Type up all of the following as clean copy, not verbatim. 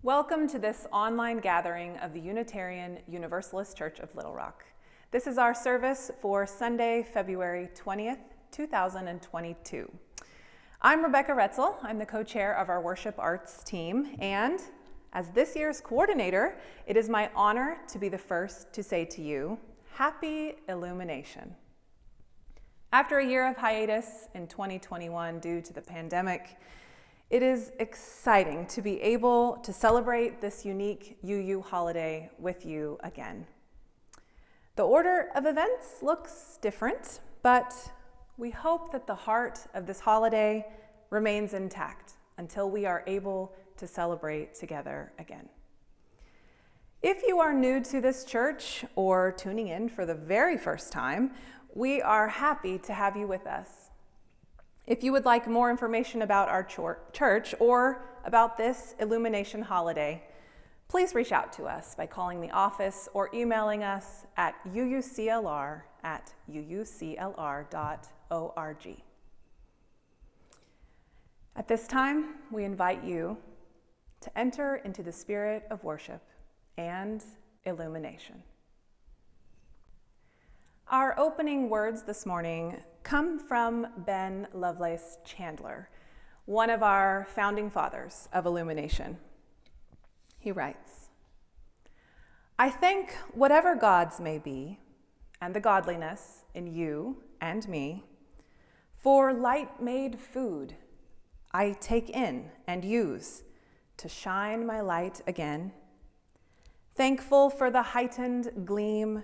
Welcome to this online gathering of the Unitarian Universalist Church of Little Rock. This is our service for Sunday, February 20th, 2022. I'm Rebecca Retzel. I'm the co-chair of our worship arts team, and as this year's coordinator, it is my honor to be the first to say to you, Happy IllUUumination. After a year of hiatus in 2021 due to the pandemic, it is exciting to be able to celebrate this unique UU holiday with you again. The order of events looks different, but we hope that the heart of this holiday remains intact until we are able to celebrate together again. If you are new to this church or tuning in for the very first time, we are happy to have you with us. If you would like more information about our church or about this IllUUumination holiday, please reach out to us by calling the office or emailing us at uuclr@uuclr.org. At this time, we invite you to enter into the spirit of worship and illumination. Our opening words this morning come from Ben Lovelace Chandler, one of our founding fathers of IllUUumination. He writes, "I think whatever gods may be, and the godliness in you and me, for light-made food I take in and use to shine my light again. Thankful for the heightened gleam,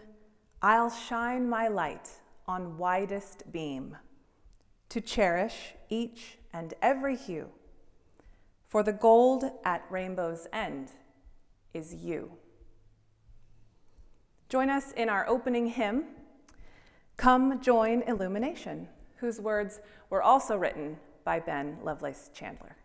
I'll shine my light on widest beam, to cherish each and every hue, for the gold at rainbow's end is you." Join us in our opening hymn, Come Join IllUUumination, whose words were also written by Ben Lovelace Chandler.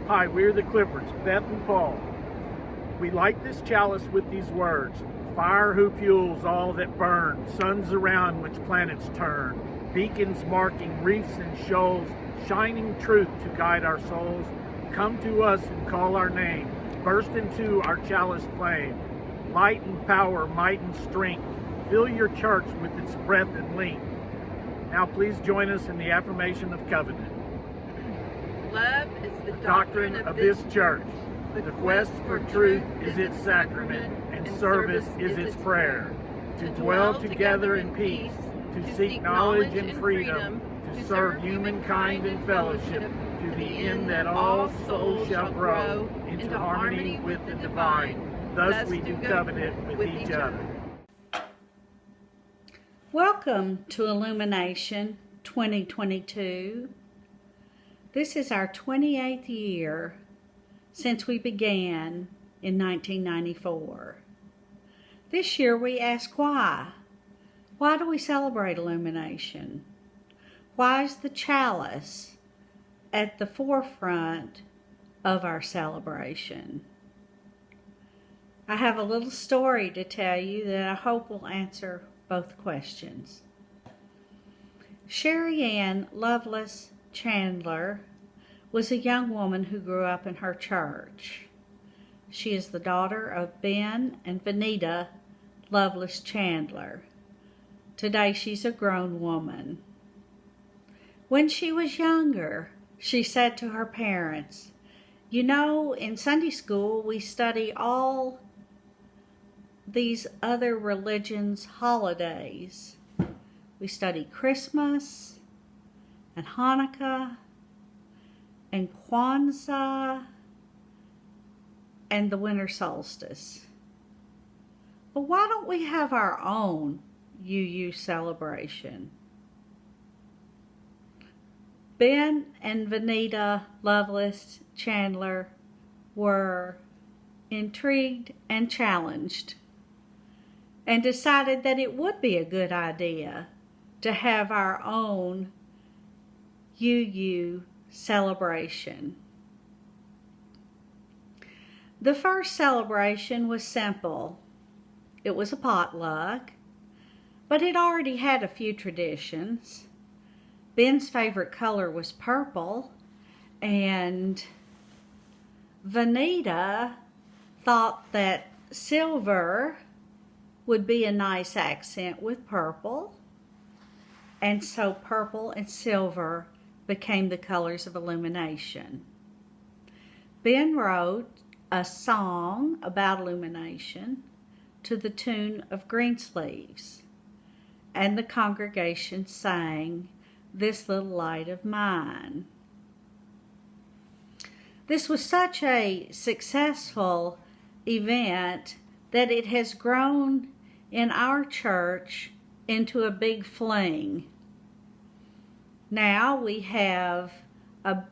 Hi, we're the Cliffords, Beth and Paul. We light this chalice with these words: fire who fuels all that burn, suns around which planets turn, beacons marking reefs and shoals, shining truth to guide our souls. Come to us and call our name, burst into our chalice flame. Light and power, might and strength, fill your church with its breadth and length. Now please join us in the affirmation of covenant. Love is the Doctrine of this church. The quest for truth is its sacrament, and service is its prayer. To dwell together in peace, to seek knowledge and freedom, to serve humankind in fellowship, to the end that all souls shall grow into harmony with the divine. Thus we do covenant with each other. Welcome to Illumination 2022. This is our 28th year since we began in 1994. This year we ask why. Why do we celebrate illumination? Why is the chalice at the forefront of our celebration? I have a little story to tell you that I hope will answer both questions. Sherry Ann Lovelace Chandler was a young woman who grew up in her church. She is the daughter of Ben and Vanita Lovelace Chandler. Today she's a grown woman. When she was younger, she said to her parents, "You know, in Sunday school we study all these other religions' holidays. We study Christmas and Hanukkah and Kwanzaa and the winter solstice. But why don't we have our own UU celebration?" Ben and Vanita Lovelace Chandler were intrigued and challenged and decided that it would be a good idea to have our own UU celebration. The first celebration was simple. It was a potluck, but it already had a few traditions. Ben's favorite color was purple, and Vanita thought that silver would be a nice accent with purple, and so purple and silver became the colors of illumination. Ben wrote a song about illumination to the tune of Greensleeves, and the congregation sang "This Little Light of Mine." This was such a successful event that it has grown in our church into a big fling. Now we have a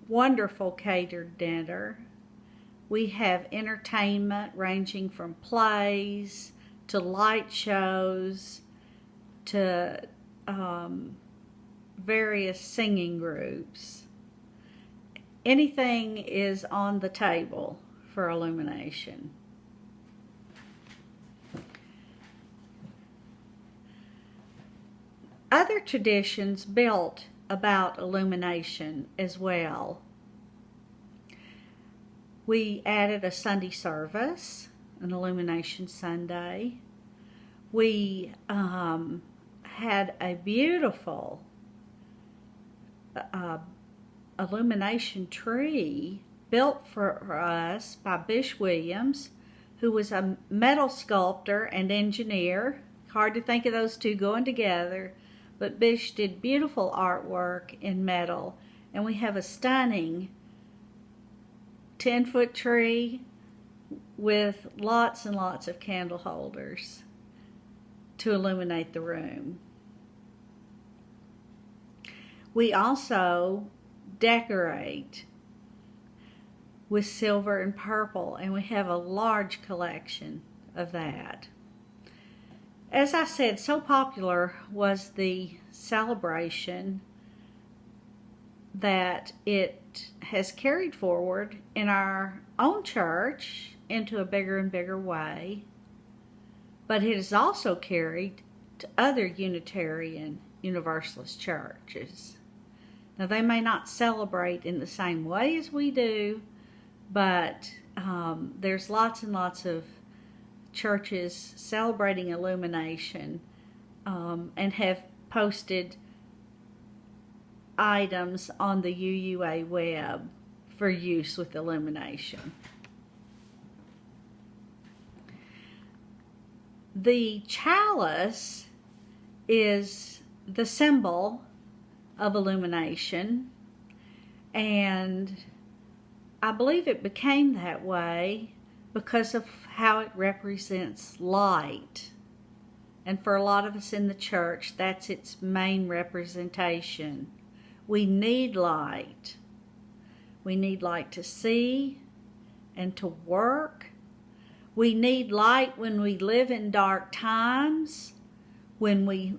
wonderful catered dinner. We have entertainment ranging from plays to light shows to various singing groups. Anything is on the table for illumination. Other traditions built about illumination as well. We added a Sunday service, an Illumination Sunday. We had a beautiful illumination tree built for us by Bish Williams, who was a metal sculptor and engineer. Hard to think of those two going together, but Bish did beautiful artwork in metal, and we have a stunning 10-foot tree with lots and lots of candle holders to illuminate the room. We also decorate with silver and purple, and we have a large collection of that. As I said, so popular was the celebration that it has carried forward in our own church into a bigger and bigger way, but it has also carried to other Unitarian Universalist churches. Now, they may not celebrate in the same way as we do, but there's lots and lots of churches celebrating Illumination and have posted items on the UUA web for use with Illumination. The chalice is the symbol of Illumination, and I believe it became that way because of how it represents light. And for a lot of us in the church, that's its main representation. We need light. We need light to see and to work. We need light when we live in dark times, when we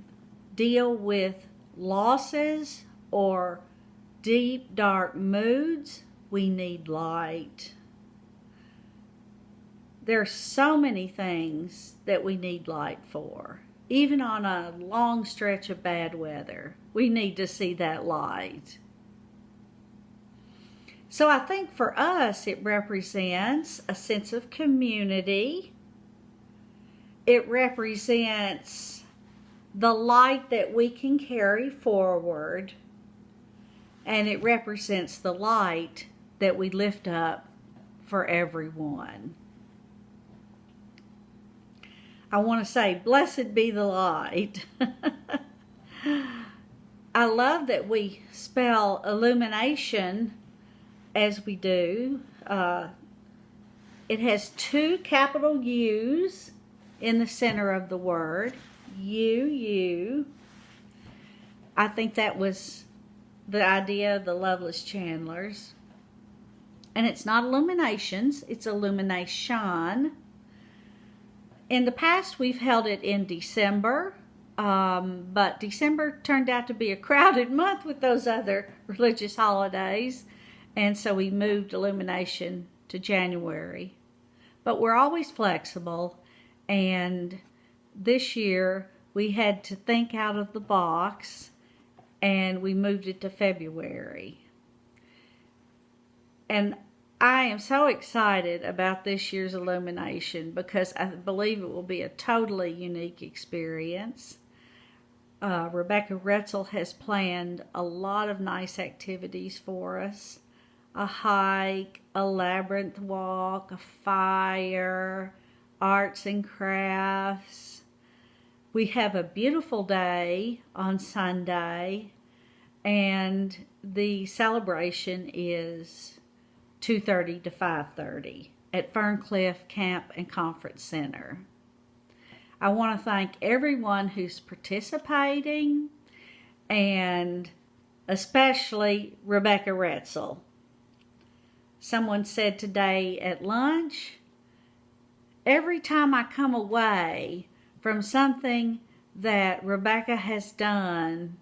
deal with losses or deep, dark moods. We need light. There's so many things that we need light for. Even on a long stretch of bad weather, we need to see that light. So I think for us, it represents a sense of community. It represents the light that we can carry forward. And it represents the light that we lift up for everyone. I want to say, blessed be the light. I love that we spell illumination as we do. It has 2 capital U's in the center of the word. U. I think that was the idea of the Loveless Chandlers. And it's not illuminations, it's illumination. In the past, we've held it in December, but December turned out to be a crowded month with those other religious holidays, and so we moved Illumination to January. But we're always flexible, and this year we had to think out of the box, and we moved it to February. And I am so excited about this year's Illumination because I believe it will be a totally unique experience. Rebecca Retzel has planned a lot of nice activities for us. A hike, a labyrinth walk, a fire, arts and crafts. We have a beautiful day on Sunday, and the celebration is 2:30 to 5:30 at Ferncliff Camp and Conference Center. I want to thank everyone who's participating, and especially Rebecca Retzel. Someone said today at lunch, every time I come away from something that Rebecca has done,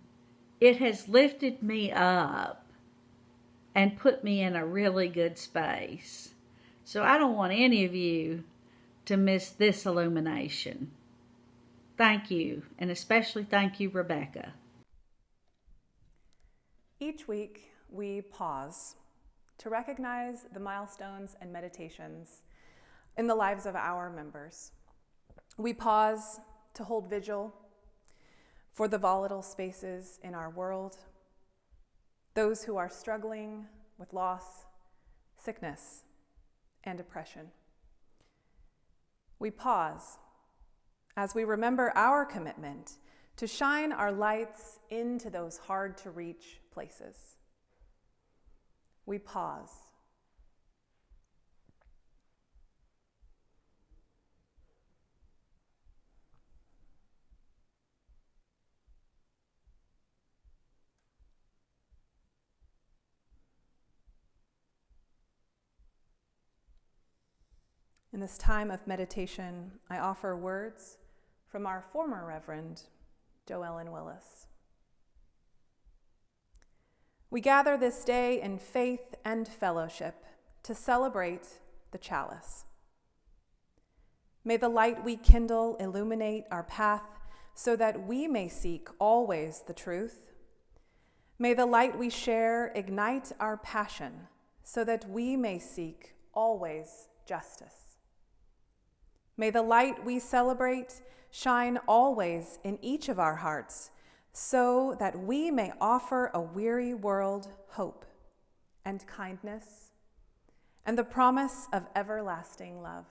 it has lifted me up and put me in a really good space. So I don't want any of you to miss this Illumination. Thank you, and especially thank you, Rebecca. Each week, we pause to recognize the milestones and meditations in the lives of our members. We pause to hold vigil for the volatile spaces in our world, those who are struggling with loss, sickness, and depression. We pause as we remember our commitment to shine our lights into those hard-to-reach places. We pause. In this time of meditation, I offer words from our former Reverend, Joellen Willis. We gather this day in faith and fellowship to celebrate the chalice. May the light we kindle illuminate our path so that we may seek always the truth. May the light we share ignite our passion so that we may seek always justice. May the light we celebrate shine always in each of our hearts so that we may offer a weary world hope and kindness and the promise of everlasting love.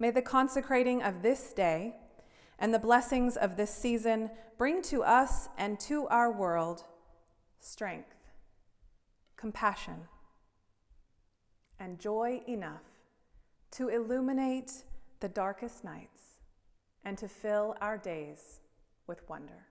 May the consecrating of this day and the blessings of this season bring to us and to our world strength, compassion, and joy enough to illuminate the darkest nights and to fill our days with wonder.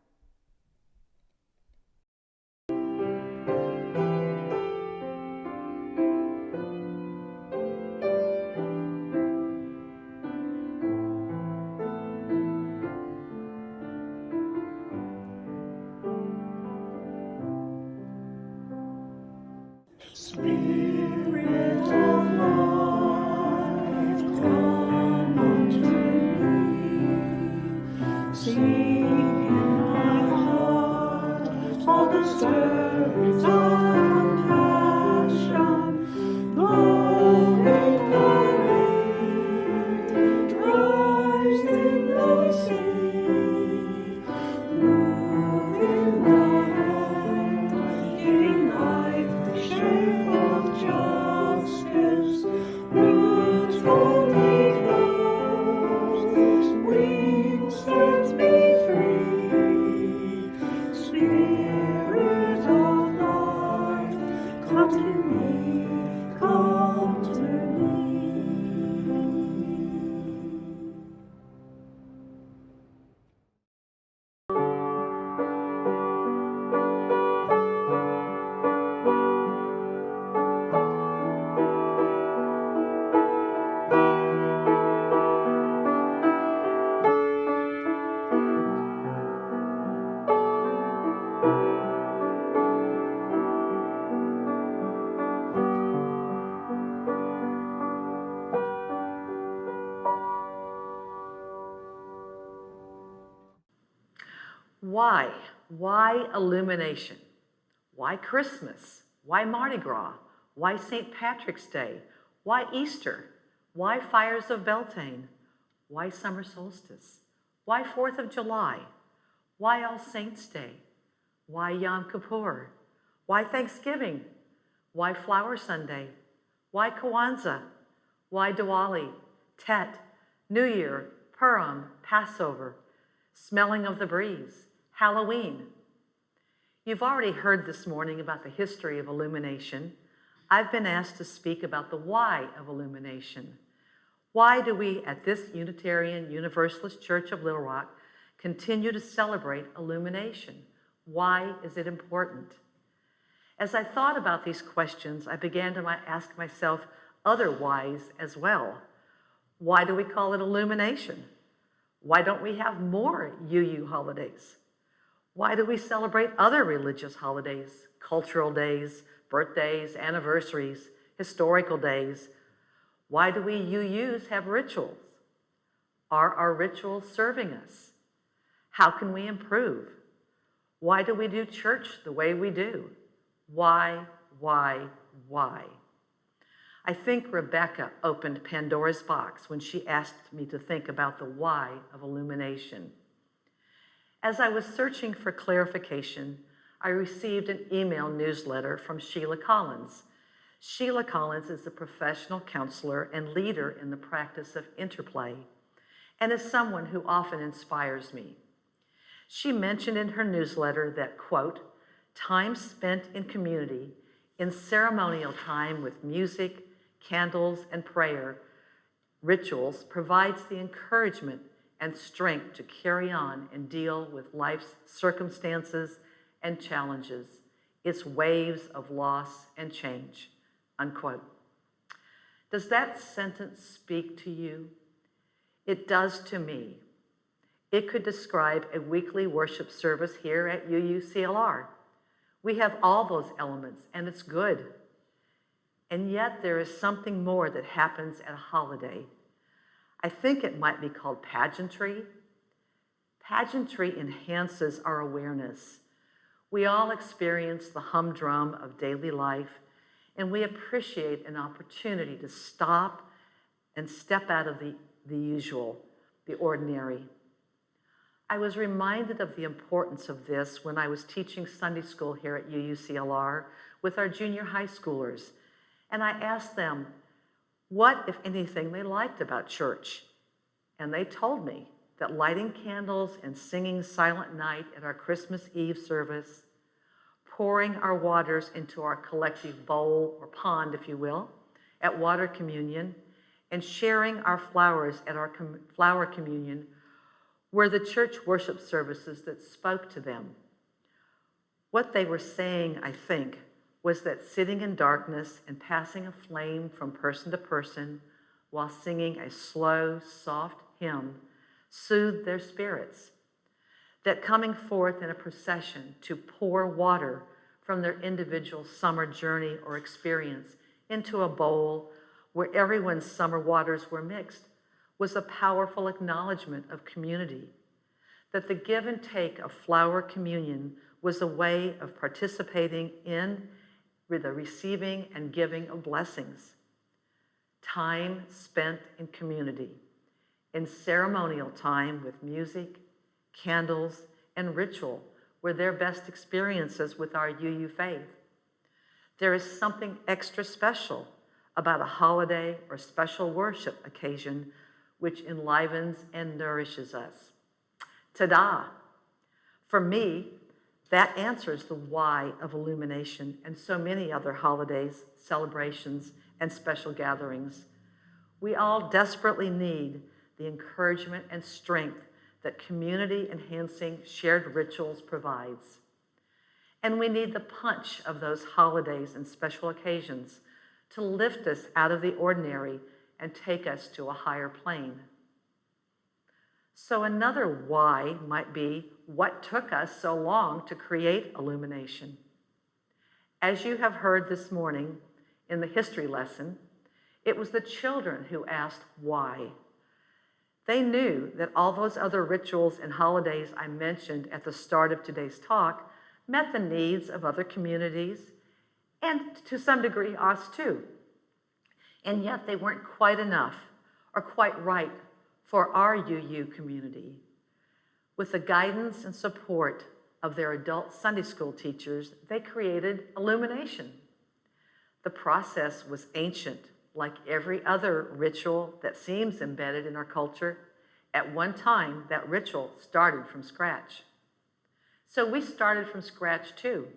Spirit of life, come unto me. Sing in my heart all the stirrings of compassion. Blow in the wind, rise in the sea. Move in the hand, ignite the shape of justice. Roots folding close, wings set me free. Spirit of life, come to me, come to me. Why? Why illumination? Why Christmas? Why Mardi Gras? Why St. Patrick's Day? Why Easter? Why fires of Beltane? Why summer solstice? Why 4th of July? Why All Saints' Day? Why Yom Kippur? Why Thanksgiving? Why Flower Sunday? Why Kwanzaa? Why Diwali, Tet, New Year, Purim, Passover, smelling of the breeze, Halloween? You've already heard this morning about the history of illumination. I've been asked to speak about the why of illumination. Why do we at this Unitarian Universalist Church of Little Rock continue to celebrate illumination? Why is it important? As I thought about these questions, I began to ask myself other whys as well. Why do we call it illumination? Why don't we have more UU holidays? Why do we celebrate other religious holidays, cultural days, birthdays, anniversaries, historical days? Why do we UUs have rituals? Are our rituals serving us? How can we improve? Why do we do church the way we do? Why? I think Rebecca opened Pandora's box when she asked me to think about the why of illumination. As I was searching for clarification, I received an email newsletter from Sheila Collins. Sheila Collins is a professional counselor and leader in the practice of interplay, and is someone who often inspires me. She mentioned in her newsletter that, quote, time spent in community, in ceremonial time with music, candles, and prayer, rituals provides the encouragement and strength to carry on and deal with life's circumstances and challenges, its waves of loss and change, unquote. Does that sentence speak to you? It does to me. It could describe a weekly worship service here at UUCLR. We have all those elements, and it's good. And yet there is something more that happens at a holiday. I think it might be called pageantry. Pageantry enhances our awareness. We all experience the humdrum of daily life, and we appreciate an opportunity to stop and step out of the usual, the ordinary. I was reminded of the importance of this when I was teaching Sunday school here at UUCLR with our junior high schoolers, and I asked them what, if anything, they liked about church. And they told me that lighting candles and singing Silent Night at our Christmas Eve service, pouring our waters into our collective bowl or pond, if you will, at water communion, and sharing our flowers at our flower communion were the church worship services that spoke to them. What they were saying, I think, was that sitting in darkness and passing a flame from person to person while singing a slow, soft hymn soothed their spirits. That coming forth in a procession to pour water from their individual summer journey or experience into a bowl where everyone's summer waters were mixed was a powerful acknowledgement of community. That the give and take of flower communion was a way of participating in the receiving and giving of blessings. Time spent in community, in ceremonial time with music, candles, and ritual were their best experiences with our UU faith. There is something extra special about a holiday or special worship occasion which enlivens and nourishes us. Ta-da! For me, that answers the why of Illumination and so many other holidays, celebrations, and special gatherings. We all desperately need the encouragement and strength that community-enhancing shared rituals provides. And we need the punch of those holidays and special occasions to lift us out of the ordinary and take us to a higher plane. So another why might be, what took us so long to create Illumination? As you have heard this morning in the history lesson, it was the children who asked why. They knew that all those other rituals and holidays I mentioned at the start of today's talk met the needs of other communities and to some degree us too. And yet they weren't quite enough or quite right for our UU community. With the guidance and support of their adult Sunday school teachers, they created Illumination. The process was ancient, like every other ritual that seems embedded in our culture. At one time, that ritual started from scratch. So we started from scratch too.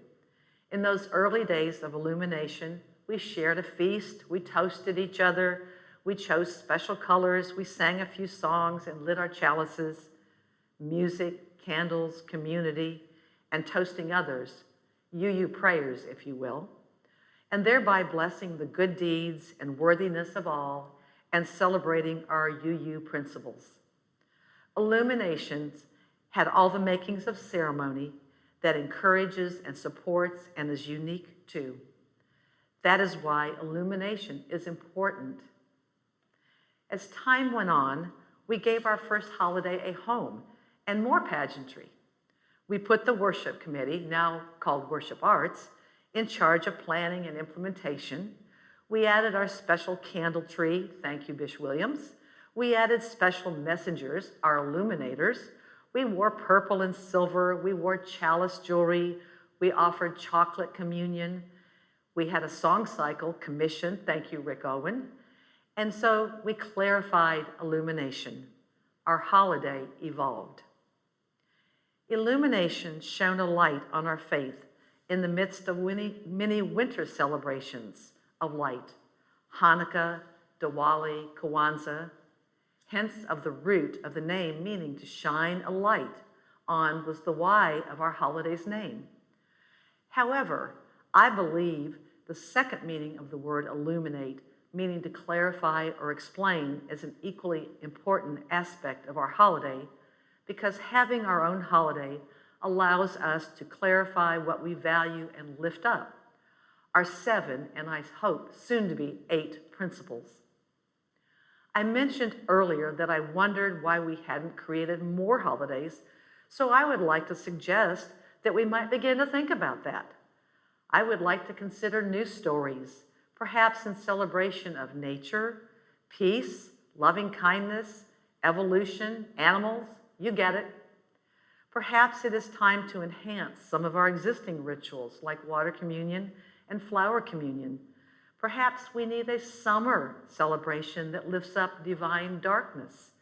In those early days of Illumination, we shared a feast, we toasted each other, we chose special colors, we sang a few songs and lit our chalices. Music, candles, community, and toasting others, UU prayers, if you will, and thereby blessing the good deeds and worthiness of all and celebrating our UU principles. Illuminations had all the makings of ceremony that encourages and supports and is unique too. That is why Illumination is important. As time went on, we gave our first holiday a home and more pageantry. We put the worship committee, now called Worship Arts, in charge of planning and implementation. We added our special candle tree, thank you, Bish Williams. We added special messengers, our illuminators. We wore purple and silver. We wore chalice jewelry. We offered chocolate communion. We had a song cycle commission, thank you, Rick Owen. And so we clarified Illumination. Our holiday evolved. Illumination shone a light on our faith in the midst of many winter celebrations of light, Hanukkah, Diwali, Kwanzaa, hence of the root of the name meaning to shine a light on was the why of our holiday's name. However, I believe the second meaning of the word illuminate, meaning to clarify or explain, is an equally important aspect of our holiday, because having our own holiday allows us to clarify what we value and lift up, our 7, and I hope soon to be 8 principles. I mentioned earlier that I wondered why we hadn't created more holidays, so I would like to suggest that we might begin to think about that. I would like to consider new stories, perhaps in celebration of nature, peace, loving kindness, evolution, animals, you get it. Perhaps it is time to enhance some of our existing rituals like water communion and flower communion. Perhaps we need a summer celebration that lifts up divine darkness,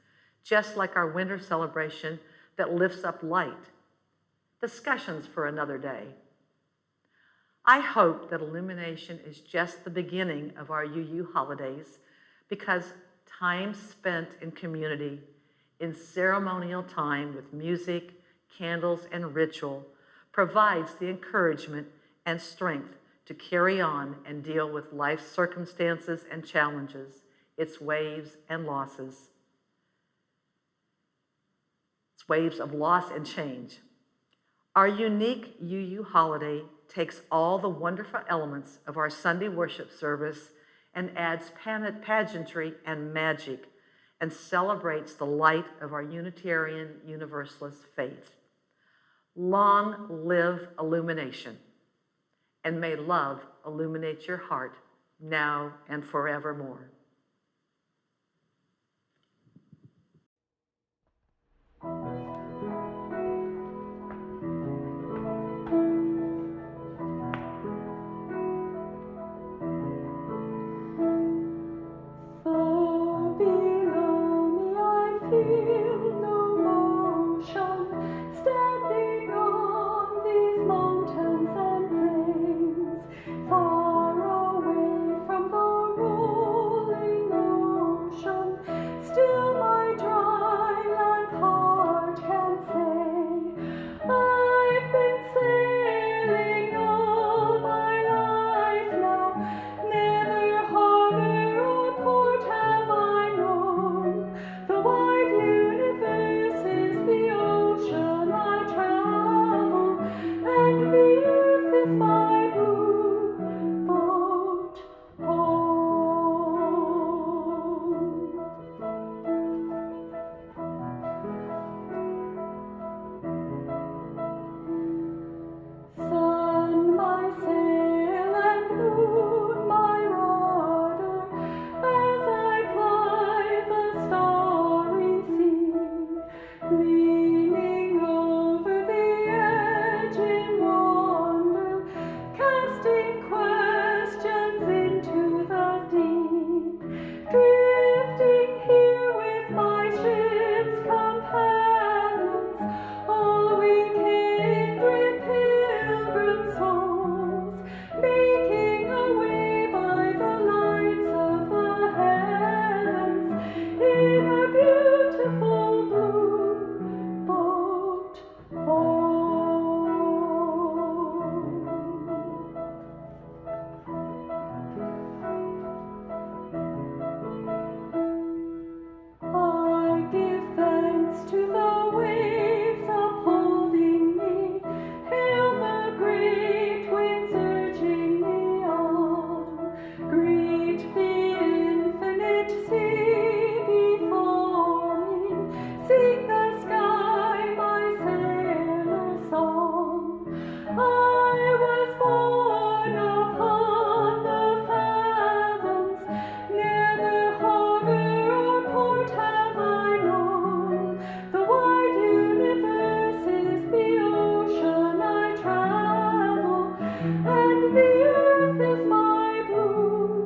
just like our winter celebration that lifts up light. Discussions for another day. I hope that Illumination is just the beginning of our UU holidays, because time spent in community, in ceremonial time with music, candles, and ritual provides the encouragement and strength to carry on and deal with life's circumstances and challenges, its waves and losses. Its waves of loss and change. Our unique UU holiday takes all the wonderful elements of our Sunday worship service and adds pageantry and magic and celebrates the light of our Unitarian Universalist faith. Long live Illumination, and may love illuminate your heart now and forevermore. Far below me I feel no motion, standing on these mountains and plains, far away from the rolling ocean. Still my dry land heart can say, I've been sailing all my life now, never harbor or port have I known. The wide universe is the ocean I travel, and the earth is my blue boat home. Sun, my sail, and moon, my rudder, as I ply the starry sea, leaning over the edge in wonder, casting questions into the deep, drifting here with my ship's companions, all we kindred pilgrim souls, making a way by the lights of the heavens in a beautiful blue boat home. I give thanks to the waves upholding me, hail the great winds urging me on, greet the infinite sea before me, sing the sky my sailor song. I was born upon the fathoms, never harbor or port have I known. The wide universe is the ocean I travel, and the earth is my blue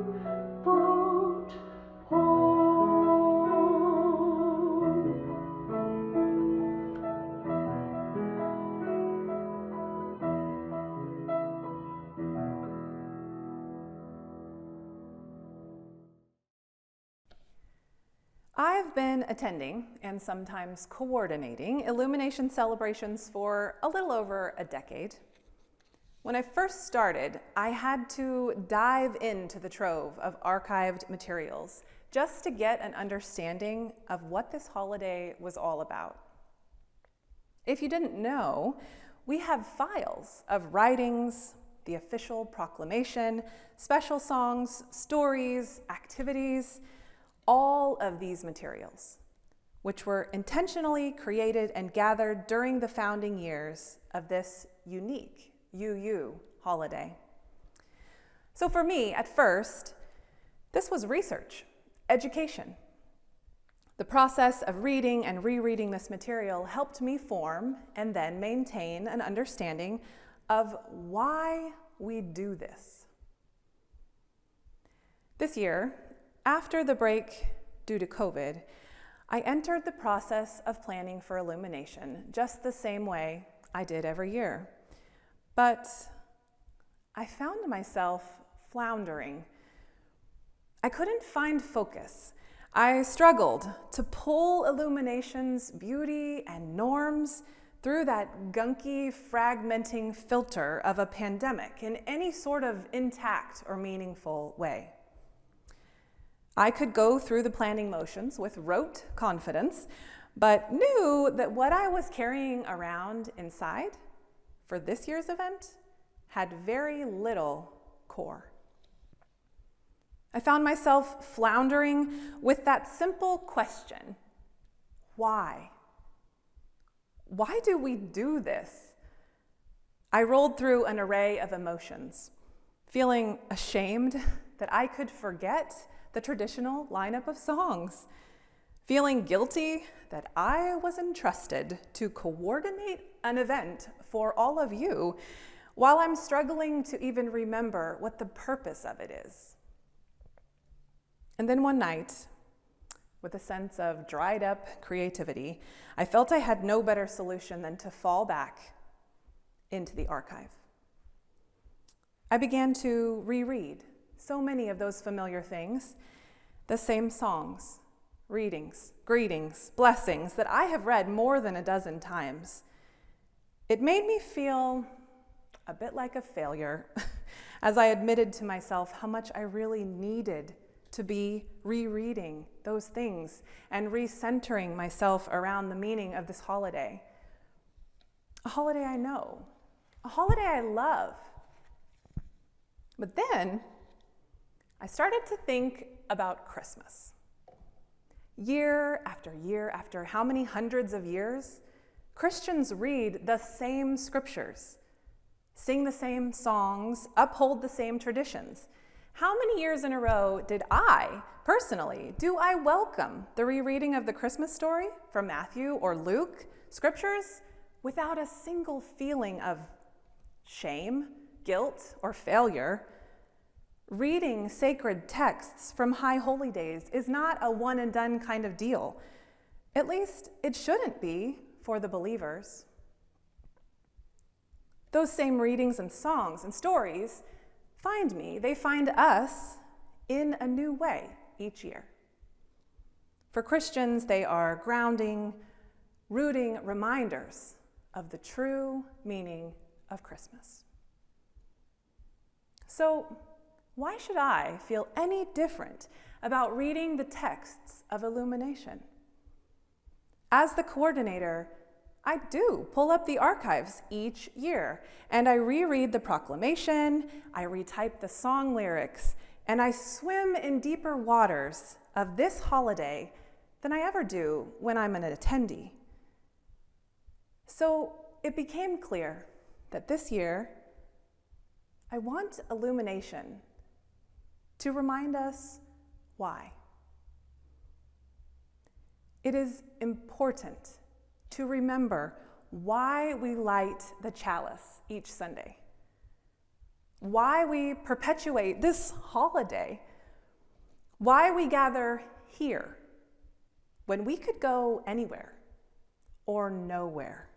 boat home. I've been attending and sometimes coordinating Illumination celebrations for a little over a decade. When I first started, I had to dive into the trove of archived materials just to get an understanding of what this holiday was all about. If you didn't know, we have files of writings, the official proclamation, special songs, stories, activities, all of these materials, which were intentionally created and gathered during the founding years of this unique UU holiday. So for me, at first, this was research, education. The process of reading and rereading this material helped me form and then maintain an understanding of why we do this. This year, after the break due to COVID, I entered the process of planning for Illumination just the same way I did every year. But I found myself floundering. I couldn't find focus. I struggled to pull Illumination's beauty and norms through that gunky, fragmenting filter of a pandemic in any sort of intact or meaningful way. I could go through the planning motions with rote confidence, but knew that what I was carrying around inside for this year's event had very little core. I found myself floundering with that simple question: why? Why do we do this? I rolled through an array of emotions, feeling ashamed that I could forget the traditional lineup of songs, feeling guilty that I was entrusted to coordinate an event for all of you while I'm struggling to even remember what the purpose of it is. And then one night, with a sense of dried up creativity, I felt I had no better solution than to fall back into the archive. I began to reread so many of those familiar things, the same songs, readings, greetings, blessings that I have read more than a dozen times. It made me feel a bit like a failure as I admitted to myself how much I really needed to be rereading those things and recentering myself around the meaning of this holiday. A holiday I know, a holiday I love. But then I started to think about Christmas. Year after how many hundreds of years, Christians read the same scriptures, sing the same songs, uphold the same traditions. How many years in a row did I, personally, do I welcome the rereading of the Christmas story from Matthew or Luke scriptures without a single feeling of shame, guilt, or failure? Reading sacred texts from High Holy Days is not a one and done kind of deal. At least it shouldn't be for the believers. Those same readings and songs and stories they find us in a new way each year. For Christians, they are grounding, rooting reminders of the true meaning of Christmas. So, why should I feel any different about reading the texts of Illumination? As the coordinator, I do pull up the archives each year, and I reread the proclamation, I retype the song lyrics, and I swim in deeper waters of this holiday than I ever do when I'm an attendee. So it became clear that this year, I want Illumination to remind us why. It is important to remember why we light the chalice each Sunday, why we perpetuate this holiday, why we gather here when we could go anywhere or nowhere.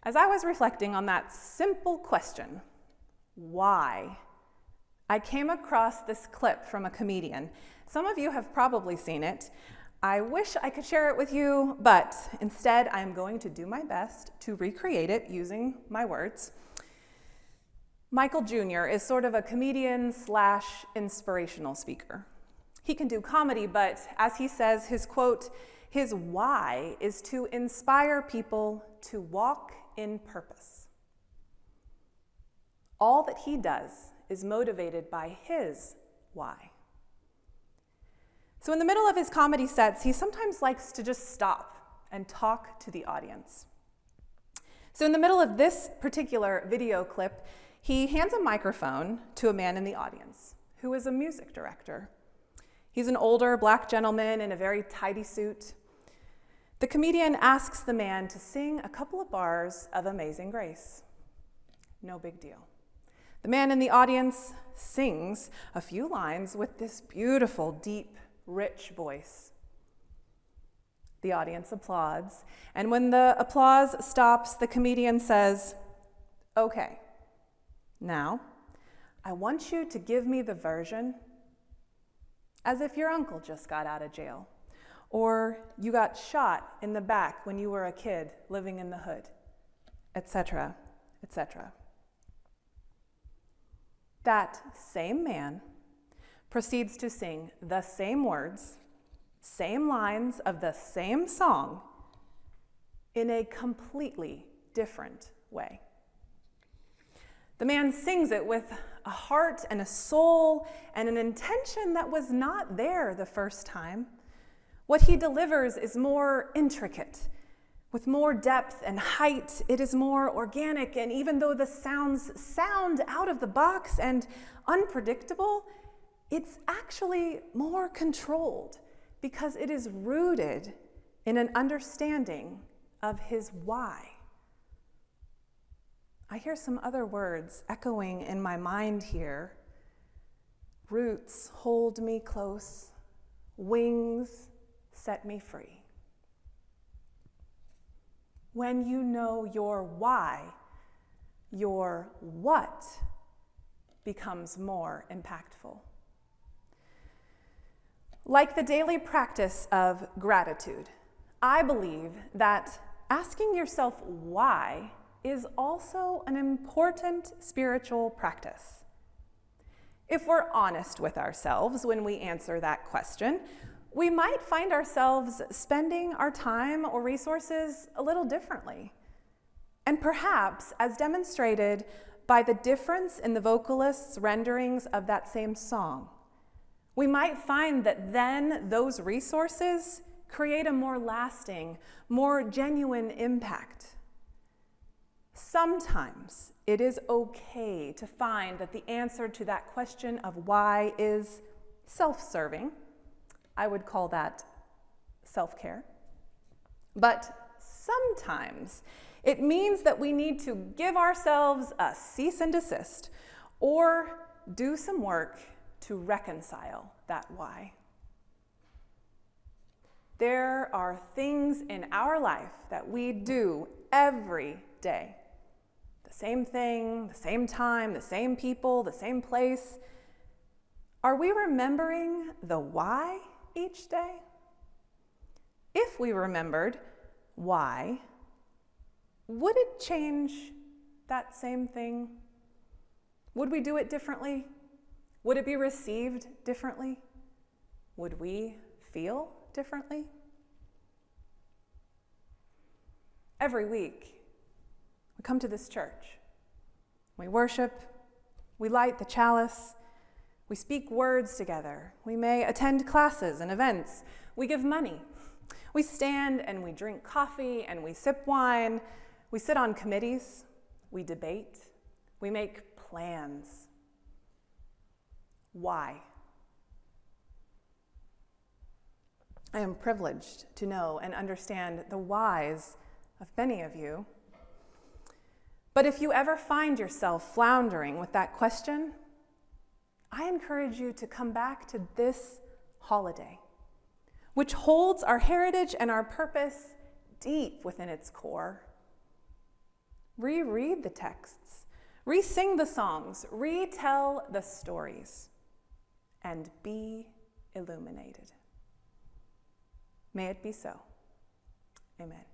As I was reflecting on that simple question, why, I came across this clip from a comedian. Some of you have probably seen it. I wish I could share it with you, but instead I'm going to do my best to recreate it using my words. Michael Jr. is sort of a comedian / inspirational speaker. He can do comedy, but as he says, his quote, His why is to inspire people to walk in purpose. All that he does is motivated by his why. So in the middle of his comedy sets, he sometimes likes to just stop and talk to the audience. So in the middle of this particular video clip, he hands a microphone to a man in the audience who is a music director. He's an older black gentleman in a very tidy suit. The comedian asks the man to sing a couple of bars of Amazing Grace. No big deal. The man in the audience sings a few lines with this beautiful, deep, rich voice. The audience applauds, and when the applause stops, the comedian says, "Okay, now I want you to give me the version as if your uncle just got out of jail, or you got shot in the back when you were a kid living in the hood, etc., etc." That same man proceeds to sing the same words, same lines of the same song in a completely different way. The man sings it with a heart and a soul and an intention that was not there the first time. What he delivers is more intricate, with more depth and height. It is more organic, and even though the sounds sound out of the box and unpredictable, it's actually more controlled because it is rooted in an understanding of his why. I hear some other words echoing in my mind here. Roots hold me close, wings set me free. When you know your why, your what becomes more impactful. Like the daily practice of gratitude, I believe that asking yourself why is also an important spiritual practice. If we're honest with ourselves when we answer that question, we might find ourselves spending our time or resources a little differently. And perhaps, as demonstrated by the difference in the vocalists' renderings of that same song, we might find that then those resources create a more lasting, more genuine impact. Sometimes it is okay to find that the answer to that question of why is self-serving. I would call that self-care. But sometimes it means that we need to give ourselves a cease and desist or do some work to reconcile that why. There are things in our life that we do every day. The same thing, the same time, the same people, the same place. Are we remembering the why each day? If we remembered why, would it change that same thing? Would we do it differently? Would it be received differently? Would we feel differently? Every week, we come to this church. We worship, we light the chalice, we speak words together. We may attend classes and events. We give money. We stand and we drink coffee and we sip wine. We sit on committees. We debate. We make plans. Why? I am privileged to know and understand the whys of many of you. But if you ever find yourself floundering with that question, I encourage you to come back to this holiday, which holds our heritage and our purpose deep within its core. Reread the texts, re-sing the songs, retell the stories, and be illuminated. May it be so. Amen.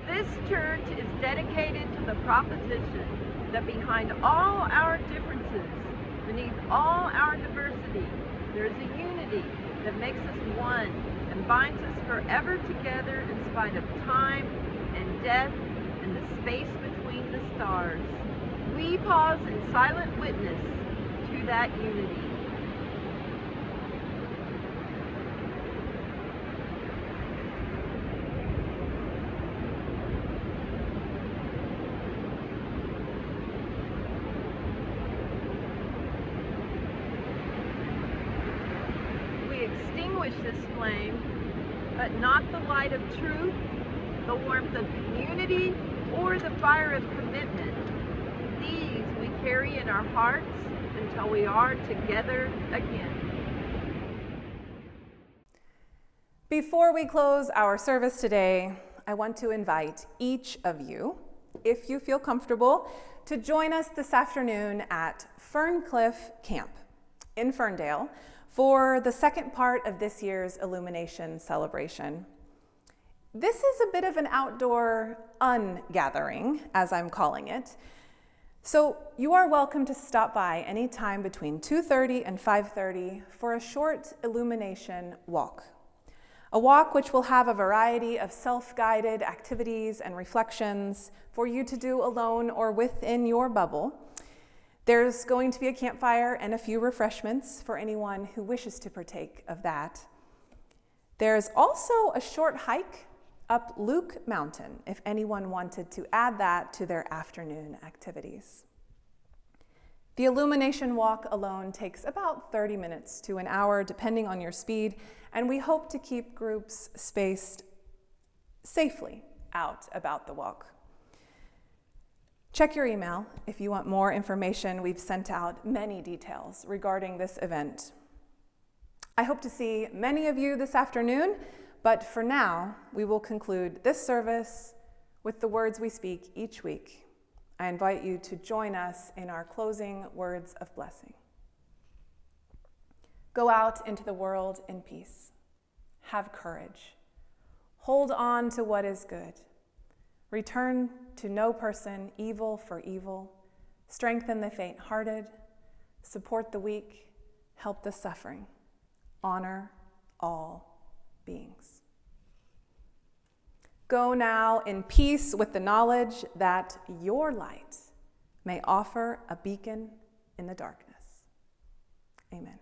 This church is dedicated to the proposition that behind all our differences, beneath all our diversity, there is a unity that makes us one and binds us forever together in spite of time and death and the space between the stars. We pause in silent witness to that unity. Extinguish this flame, but not the light of truth, the warmth of community, or the fire of commitment. These we carry in our hearts until we are together again. Before we close our service today, I want to invite each of you, if you feel comfortable, to join us this afternoon at Ferncliff Camp in Ferndale for the second part of this year's Illumination celebration. This is a bit of an outdoor ungathering, as I'm calling it. So you are welcome to stop by anytime between 2:30 and 5:30 for a short illumination walk. A walk which will have a variety of self-guided activities and reflections for you to do alone or within your bubble. There's going to be a campfire and a few refreshments for anyone who wishes to partake of that. There's also a short hike up Luke Mountain if anyone wanted to add that to their afternoon activities. The illumination walk alone takes about 30 minutes to an hour, depending on your speed, and we hope to keep groups spaced safely out about the walk. Check your email if you want more information. We've sent out many details regarding this event. I hope to see many of you this afternoon, but for now, we will conclude this service with the words we speak each week. I invite you to join us in our closing words of blessing. Go out into the world in peace. Have courage. Hold on to what is good. Return to no person evil for evil. Strengthen the faint-hearted. Support the weak. Help the suffering. Honor all beings. Go now in peace with the knowledge that your light may offer a beacon in the darkness. Amen.